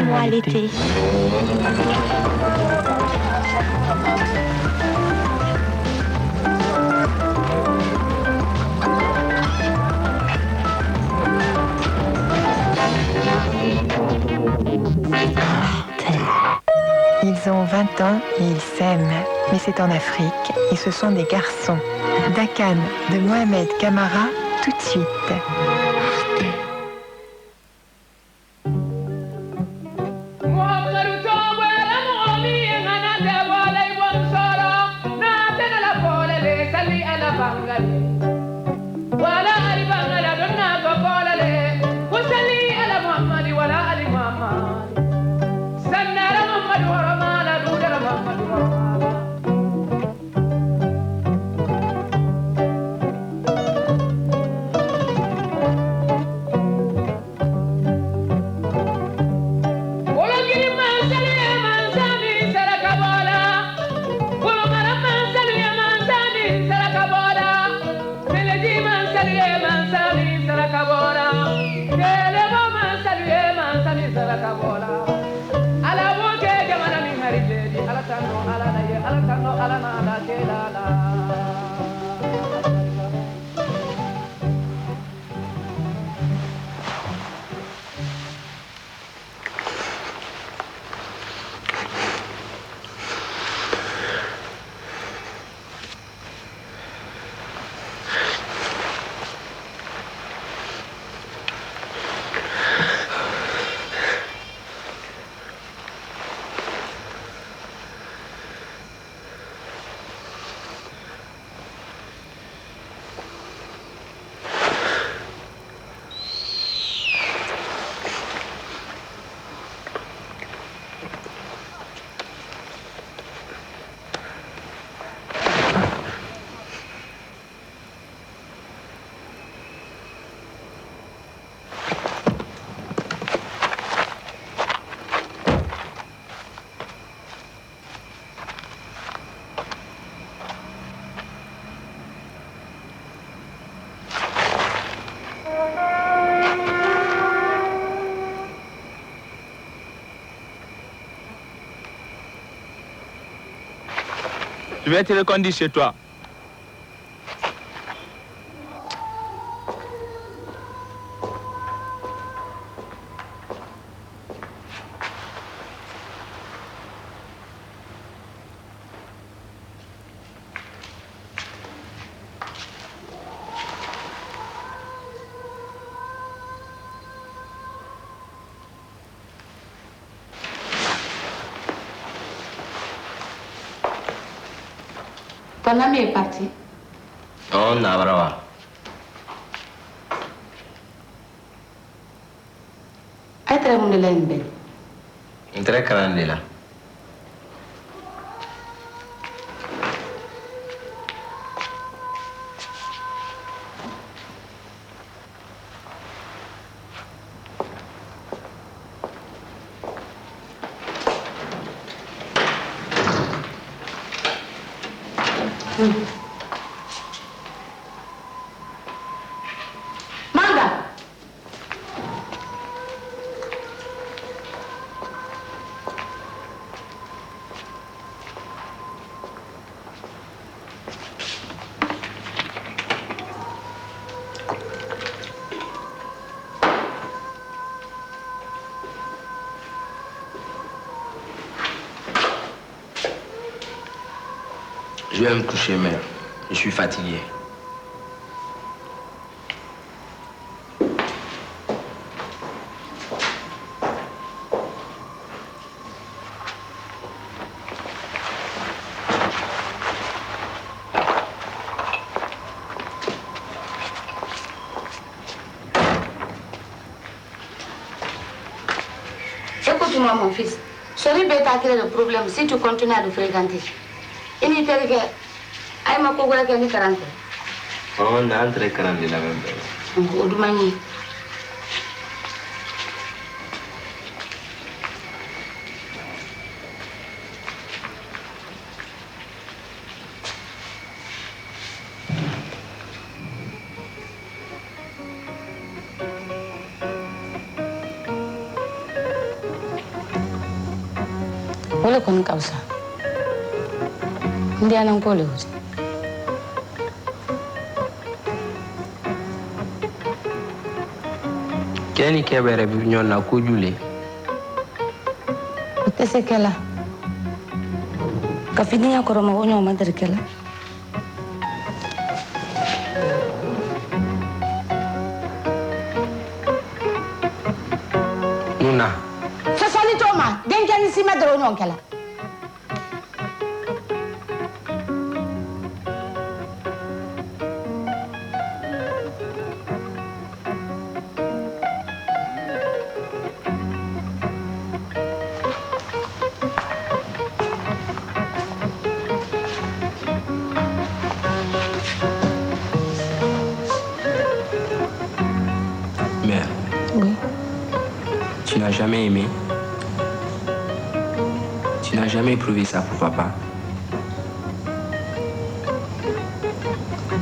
Moi l'été. Ils ont 20 ans et ils s'aiment, mais c'est en Afrique et ce sont des garçons. Dakan de Mohamed Camara, tout de suite. Je vais te reconduire chez toi. Ton ami est parti. Non, Navarra. Ay très bon de l'AMB. Très grande là. Manda. Je vais me coucher, mère. Je suis fatigué. Écoute-moi, mon fils. Chérie peut t'attirer le problème si tu continues à le fréquenter. Il n'y a que aïe ma couvre que ni 40. On a très grande la même. Oudumani. Ole kon kausa. Ndi anan pole hosi. Keni kebere bi nyonna ko jule. Utese kela. Kafini ya koroma wonyo madar kela. Nuna. Sosoni toma, denkeni si madar wonyo kela. Mère. Oui. Tu n'as jamais aimé. Tu n'as jamais éprouvé ça pour papa.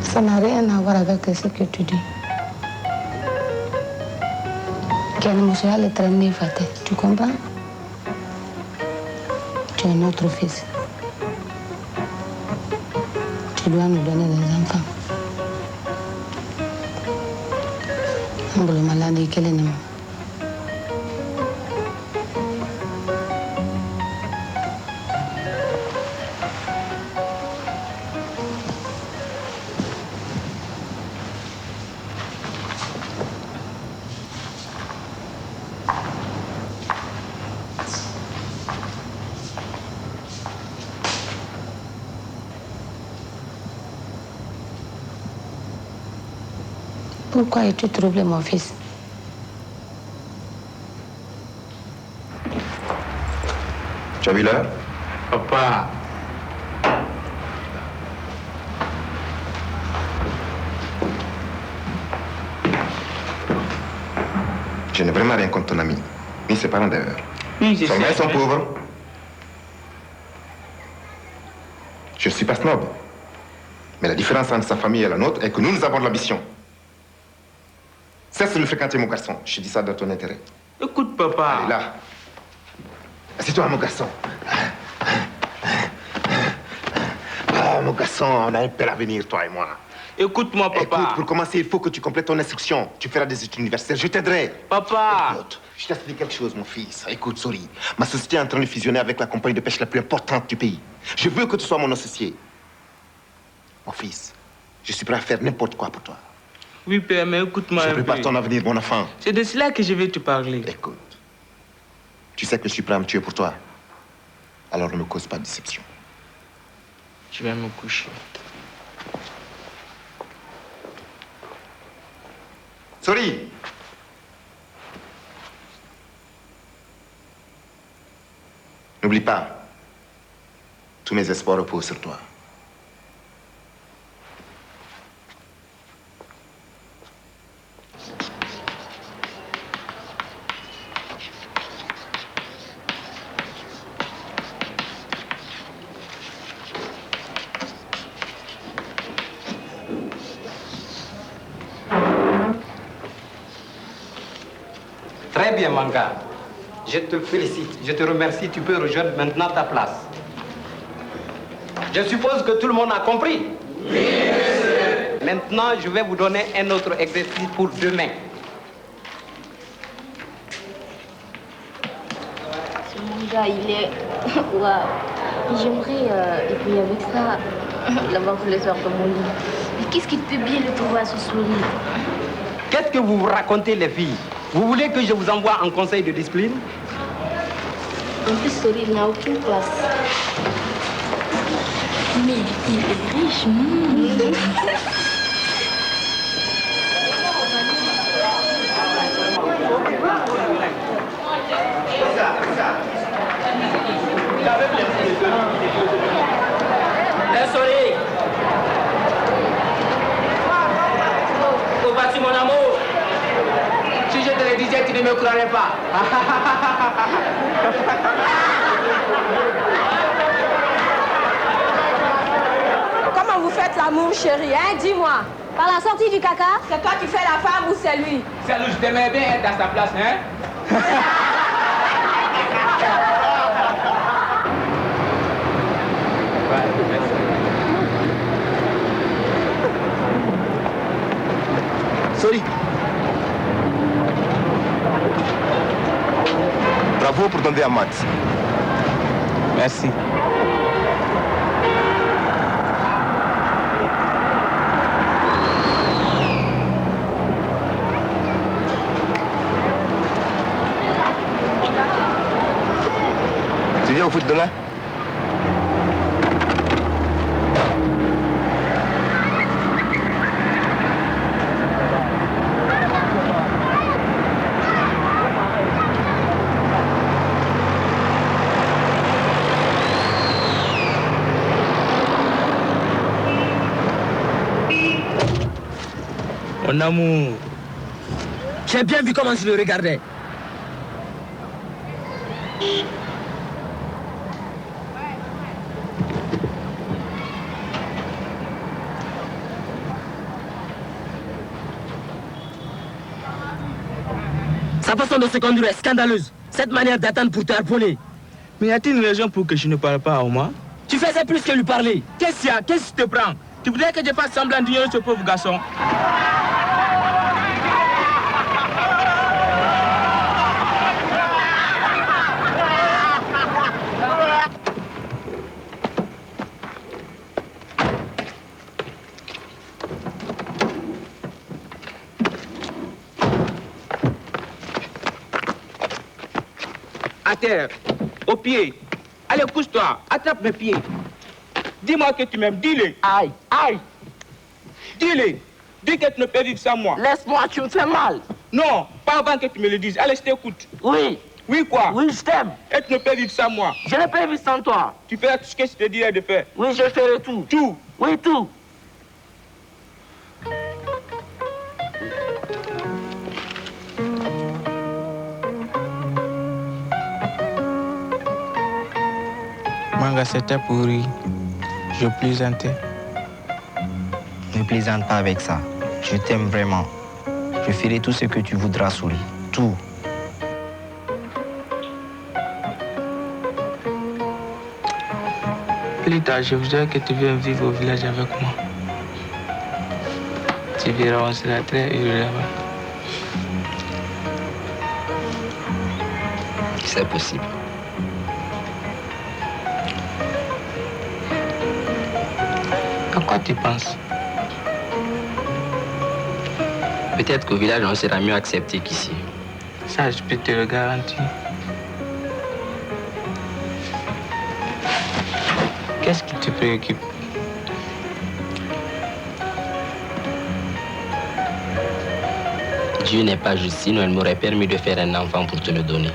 Ça n'a rien à voir avec ce que tu dis. Quel monsieur a le traîner faté, tu comprends? Tu es notre fils. Tu dois nous donner des enfants. On veut le malade quel est le nom? Pourquoi es-tu troublé, mon fils? Tu as vu l'heure? Papa. Je n'ai vraiment rien contre ton ami, ni ses parents d'ailleurs. Oui, je Seulement sais. ils sont pauvres. Je ne suis pas snob. Mais la différence entre sa famille et la nôtre est que nous avons de l'ambition. Cesse de le fréquenter, mon garçon. Je dis ça dans ton intérêt. Écoute, papa. Allez, là. Assieds-toi, mon garçon. Ah, mon garçon, on a un bel avenir, toi et moi. Écoute-moi, papa. Écoute, pour commencer, il faut que tu complètes ton instruction. Tu feras des études universitaires, je t'aiderai. Papa. Écoute, je t'explique quelque chose, mon fils. Écoute, sorry. Ma société est en train de fusionner avec la compagnie de pêche la plus importante du pays. Je veux que tu sois mon associé. Mon fils, je suis prêt à faire n'importe quoi pour toi. Oui, père, mais écoute-moi Je un prépare peu. ton avenir, mon enfant. C'est de cela que je vais te parler. Écoute, tu sais que je suis prêt à me tuer pour toi. Alors ne me cause pas de déception. Je vais me coucher. Sorry. N'oublie pas, tous mes espoirs reposent sur toi. Très bien, Manga. Je te félicite, je te remercie. Tu peux rejoindre maintenant ta place. Je suppose que tout le monde a compris. Oui, monsieur. Maintenant, je vais vous donner un autre exercice pour demain. Ce manga, il est... Waouh. J'aimerais épouiller avec ça, l'avoir tous les soirs comme mon lit. Mais qu'est-ce qui te fait bien le trouver à ce sourire? Qu'est-ce que vous vous racontez, les filles? Vous voulez que je vous envoie en conseil de discipline? En plus, ce sourire n'a aucune place. Mais il est riche. Désolé. Où vas-tu, mon amour? Si je te le disais, tu ne me croirais pas. Comment vous faites l'amour, chérie, hein? Dis-moi. Par la sortie du caca? C'est toi qui fais la femme ou c'est lui? C'est lui, je t'aimais bien être à sa place, hein? Bravo pour ton Ahmad. Merci. Tu viens au foot demain? Mon amour. J'ai bien vu comment je le regardais. Sa façon de se conduire est scandaleuse. Cette manière d'attendre pour te harponner. Mais y a-t-il une raison pour que je ne parle pas à Omar? Tu faisais plus que lui parler. Qu'est-ce qu'il y a? Qu'est-ce qui te prend? Tu voudrais que je fasse semblant d'ignorer ce pauvre garçon? À terre, au pied. Allez, couche-toi, attrape mes pieds. Dis-moi que tu m'aimes, dis-le. Aïe, aïe. Dis-le. Dis que tu ne peux vivre sans moi. Laisse-moi, tu me fais mal. Non, pas avant que tu me le dises. Allez, je t'écoute. Oui. Oui, quoi? Oui, je t'aime. Et tu ne peux vivre sans moi. Je ne peux vivre sans toi. Tu feras tout ce que je te dirai de faire. Oui, je ferai tout. Tout. Oui, tout. Manga, c'était pourri. Je plaisantais. Ne plaisante pas avec ça. Je t'aime vraiment. Je ferai tout ce que tu voudras, Souri. Tout. Plus tard, je voudrais que tu viennes vivre au village avec moi. Tu verras, on sera très heureux là-bas. C'est possible. À quoi tu penses? Peut-être qu'au village, on sera mieux accepté qu'ici. Ça, je peux te le garantir. Qu'est-ce qui te préoccupe? Dieu n'est pas juste, sinon il m'aurait permis de faire un enfant pour te le donner.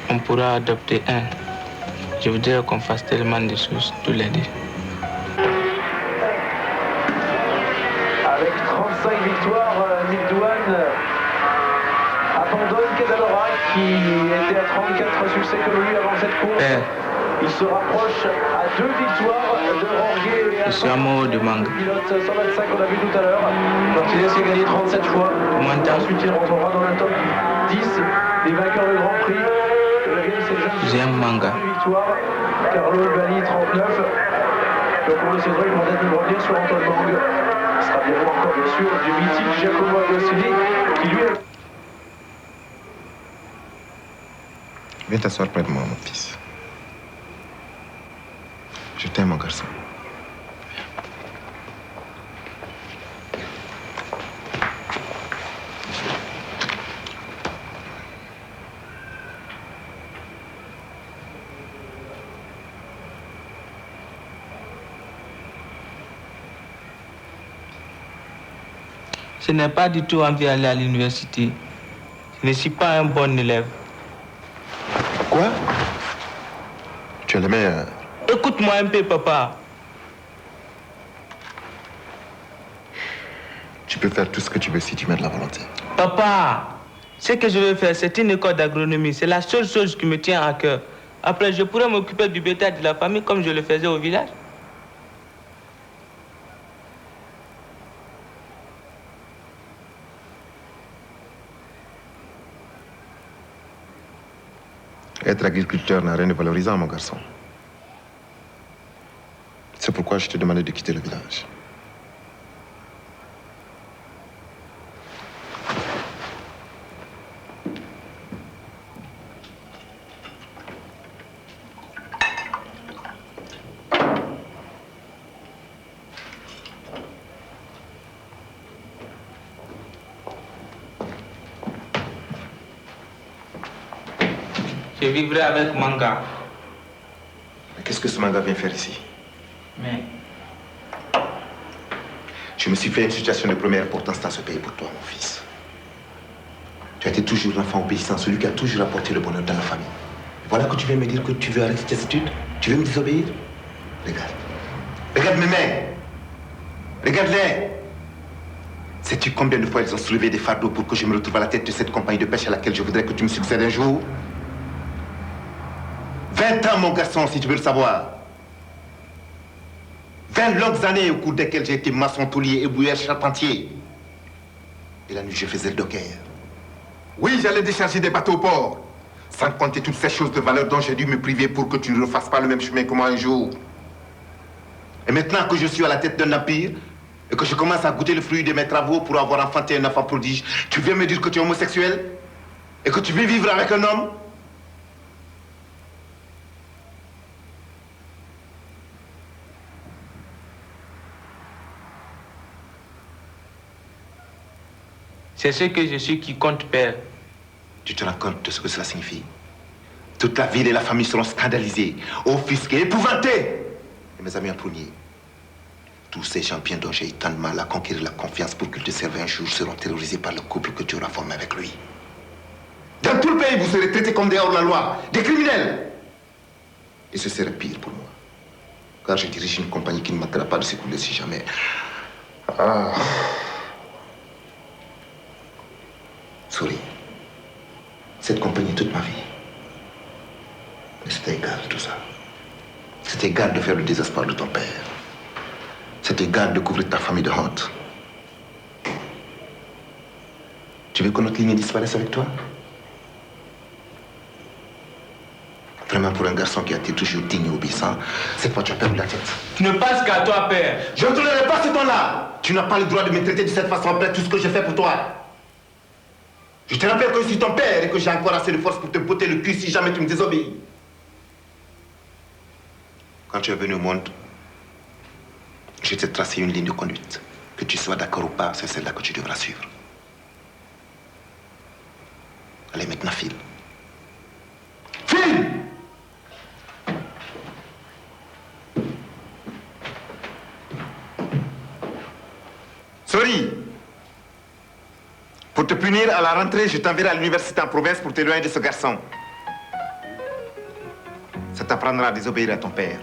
On pourra adopter un. Je voudrais qu'on fasse tellement de choses, tous les deux. Avec 35 victoires, Nildouane abandonne Kedalora qui était à 34 succès comme lui avant cette course. Il se rapproche à 2 victoires de Rorguet et Je suis amoureux de Manga. pilote 125 qu'on a vu tout à l'heure. Martinez a gagné 37 fois. Ensuite il rentrera dans la top 10 des vainqueurs de Grand Prix. J'aime Manga. Victoire. Carlo Bali 39. Le cours de saison, il va peut-être nous revenir sur Antoine Mang. Ce sera bien encore bien sûr du mythique Giacomo Agostini qui lui est... Viens t'asseoir près de moi, mon fils. Je t'aime, mon garçon. Je n'ai pas du tout envie d'aller à l'université. Je ne suis pas un bon élève. Quoi? Tu es le meilleur. Écoute-moi un peu, papa. Tu peux faire tout ce que tu veux si tu mets de la volonté. Papa, ce que je veux faire, c'est une école d'agronomie. C'est la seule chose qui me tient à cœur. Après, je pourrais m'occuper du bétail de la famille comme je le faisais au village. Être agriculteur n'a rien de valorisant, mon garçon. C'est pourquoi je te demandais de quitter le village. Je vivrai avec Manga. Mais qu'est-ce que ce Manga vient faire ici? Mais... Je me suis fait une situation de première importance dans ce pays pour toi, mon fils. Tu as été toujours l'enfant obéissant, celui qui a toujours apporté le bonheur dans la famille. Voilà que tu viens me dire que tu veux arrêter tes études? Tu veux me désobéir? Regarde. Regarde mes mains. Regarde-les. Sais-tu combien de fois ils ont soulevé des fardeaux pour que je me retrouve à la tête de cette compagnie de pêche à laquelle je voudrais que tu me succèdes un jour? 20 ans, mon garçon, si tu veux le savoir. 20 longues années au cours desquelles j'ai été maçon, taulier, éboueur, charpentier. Et la nuit, je faisais le docker. Oui, j'allais décharger des bateaux au port. Sans compter toutes ces choses de valeur dont j'ai dû me priver pour que tu ne refasses pas le même chemin que moi un jour. Et maintenant que je suis à la tête d'un empire, et que je commence à goûter le fruit de mes travaux pour avoir enfanté un enfant prodige, tu viens me dire que tu es homosexuel? Et que tu veux vivre avec un homme? C'est ce que je suis qui compte, père. Tu te rends compte de ce que cela signifie? Toute la ville et la famille seront scandalisés, offusqués, épouvantés. Et mes amis en premier. Tous ces champions dont j'ai eu tant de mal à conquérir la confiance pour qu'ils te servent un jour seront terrorisés par le couple que tu auras formé avec lui. Dans tout le pays, vous serez traités comme des hors-la-loi, des criminels. Et ce serait pire pour moi. Car je dirige une compagnie qui ne manquera pas de s'écouler si jamais... Ah... Souris. Cette compagnie toute ma vie. Mais c'était égal tout ça. C'était égal de faire le désespoir de ton père. C'était égal de couvrir ta famille de honte. Tu veux que notre ligne disparaisse avec toi? Vraiment, pour un garçon qui a été toujours digne et obéissant, cette fois tu as perdu la tête. Tu ne penses qu'à toi, père. Je ne tolérerai pas ce ton-là. Tu n'as pas le droit de me traiter de cette façon après tout ce que j'ai fait pour toi. Je te rappelle que je suis ton père et que j'ai encore assez de force pour te botter le cul si jamais tu me désobéis. Quand tu es venu au monde, je t'ai tracé une ligne de conduite. Que tu sois d'accord ou pas, c'est celle-là que tu devras suivre. Allez, maintenant, file. File! Sorry. Pour te punir, à la rentrée, je t'enverrai à l'université en province pour t'éloigner de ce garçon. Ça t'apprendra à désobéir à ton père.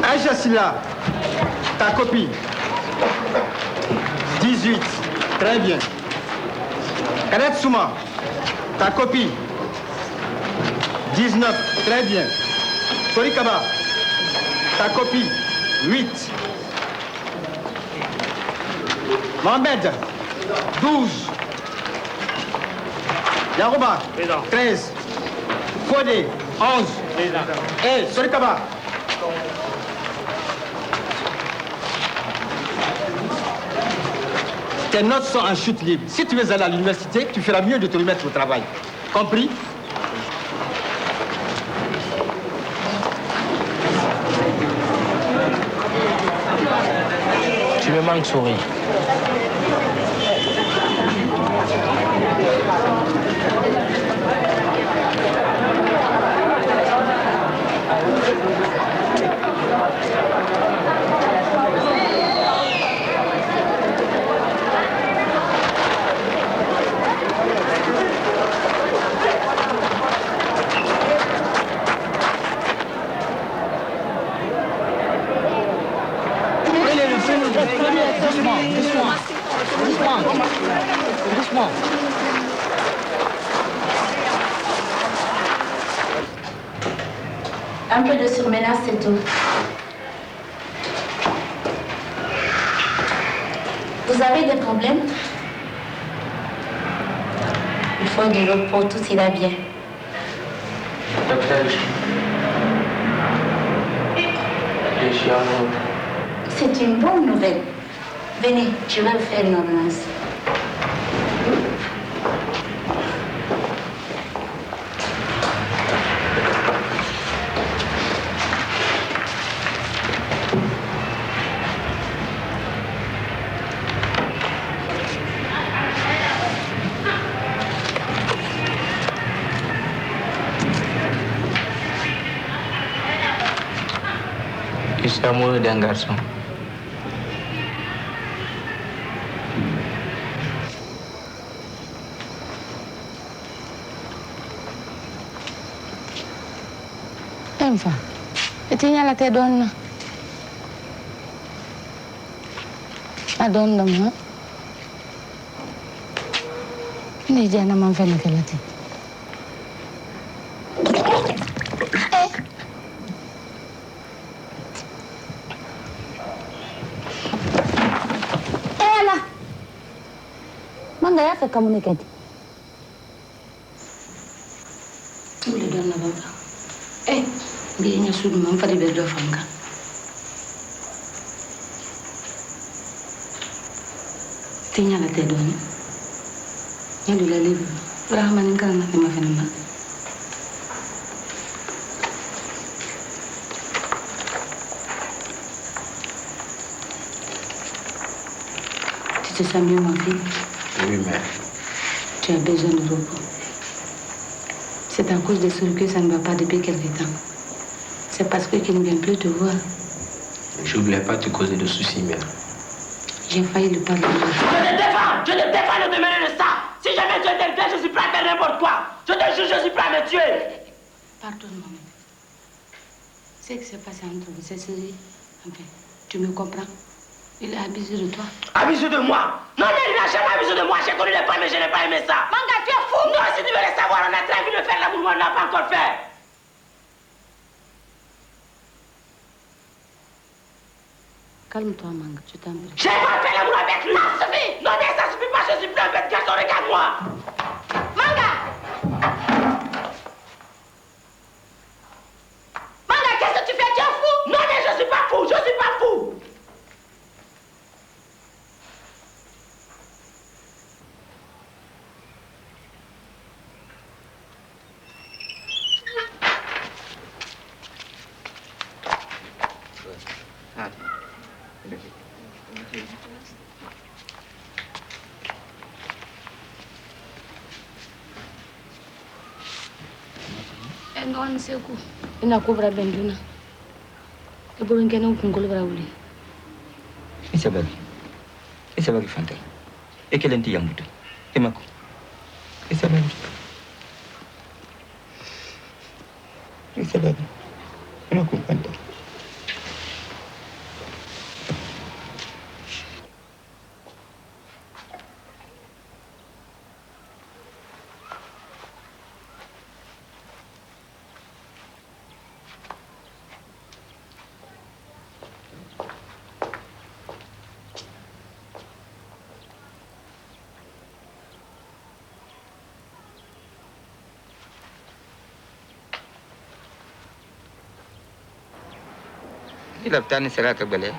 Aïcha Silla, ta copie. 18, très bien. Kadet Souma, ta copie. 19, très bien. Sorikaba, ta copie. 8. Mohamed, 12. Yarouba, 13. Fodé, 11. Et Sorikaba. Tes notes sont en chute libre. Si tu veux aller à l'université, tu feras mieux de te remettre au travail. Compris? Tu me manques, Souris. Doucement. Un peu de surménage, c'est tout. Vous avez des problèmes? Il faut du repos, tout ira bien. Docteur, je suis amoureux. C'est une bonne nouvelle. Venez, je vais vous faire une ordonnance. Je suis amoureux d'un garçon. Enfant, tu as la tête donne. La donne de moi. Ni j'ai un amant fait le calate. Manga yake communicate. Tous les deux n'avons pas. Eh, bien sûr, je m'en fais des belles femmes. Tiens la tête donnée. Il y a de la livre. Vraiment, il y a un phénomène. Tu te sens mieux, ma fille? Oui, mère. Tu as besoin de repos. C'est à cause de ce que ça ne va pas depuis quelque temps. C'est parce qu'il ne vient plus te voir. Je ne voulais pas te causer de soucis, mère. J'ai failli le pardonner. Je te défends de te mêler de ça. Si jamais tu es quelqu'un, je suis prêt à faire n'importe quoi. Je te jure, je suis prêt à me tuer. Pardonne-moi. Ce qui s'est passé entre vous, c'est sérieux. Enfin, tu me comprends? Il a abusé de toi. Abusé de moi? Non, mais il n'a jamais abusé de moi. J'ai connu les femmes, mais je n'ai pas aimé ça. Manga, tu es fou! Non, si tu veux le savoir, on a très envie de faire l'amour, mais on n'a pas encore fait. Calme-toi, Manga, je t'en prie. J'ai pas fait l'amour avec lui. Ça suffit. Non, mais ça suffit pas, je suis plus un bête garçon, regarde-moi. Manga! Manga, qu'est-ce que tu fais? Tu es fou? Non, mais je suis pas fou, je suis pas fou. Ngon seku. Ina kubra benduna. Ebulun kena ukungul brawuli. Isabagi Fanta. Ekelenti yamutu. Emako. Isabagi. Emako Fanta. Il a obtenu cela que belé.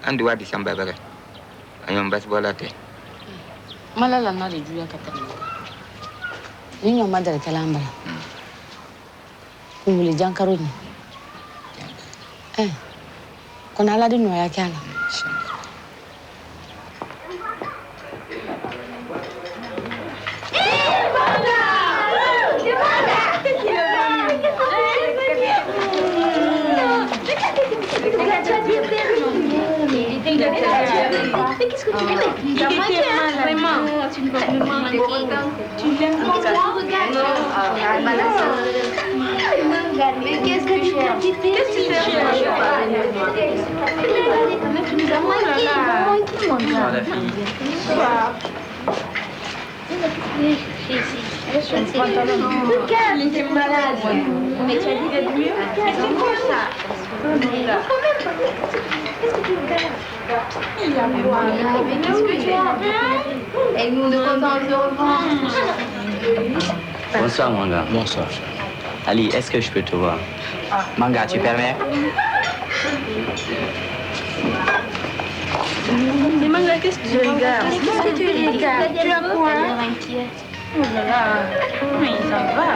Un doigt de Sambabere. Un bas bolate. Malala na de juya katana. Ninyo madara kalambala. Kumuli jankaroni. Kona ala di no ya kyala. Mais qu'est-ce que tu fais? Il était mal, vraiment. Tu ne vas pas me tu l'aimes comme ça? Regarde. Mais qu'est-ce que tu fais? Qu'est-ce que tu fais? Tu nous as manqué. Regarde, il était malade. Mais tu as dit d'être mieux. Il y a quoi? Mais qu'est-ce que tu as? Et nous, de content de revoir. Bonsoir, Manga. Bonsoir. Ali, est-ce que je peux te voir? Manga, tu permets? Mais Manga, qu'est-ce que tu regardes? Qu'est-ce que tu regardes? Tu as quoi? Oh là là. Mais ça va.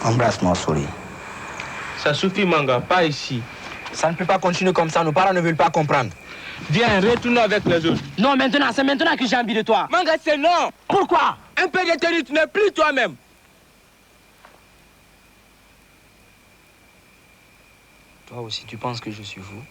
Embrasse-moi, souris. Ça suffit, Manga, pas ici. Ça ne peut pas continuer comme ça, nos parents ne veulent pas comprendre. Viens, retournons avec les autres. Non, maintenant, c'est maintenant que j'ai envie de toi. Manga, c'est non. Pourquoi? Un peu de tenue, tu n'es plus toi-même. Toi aussi, tu penses que je suis fou?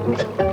Thank you.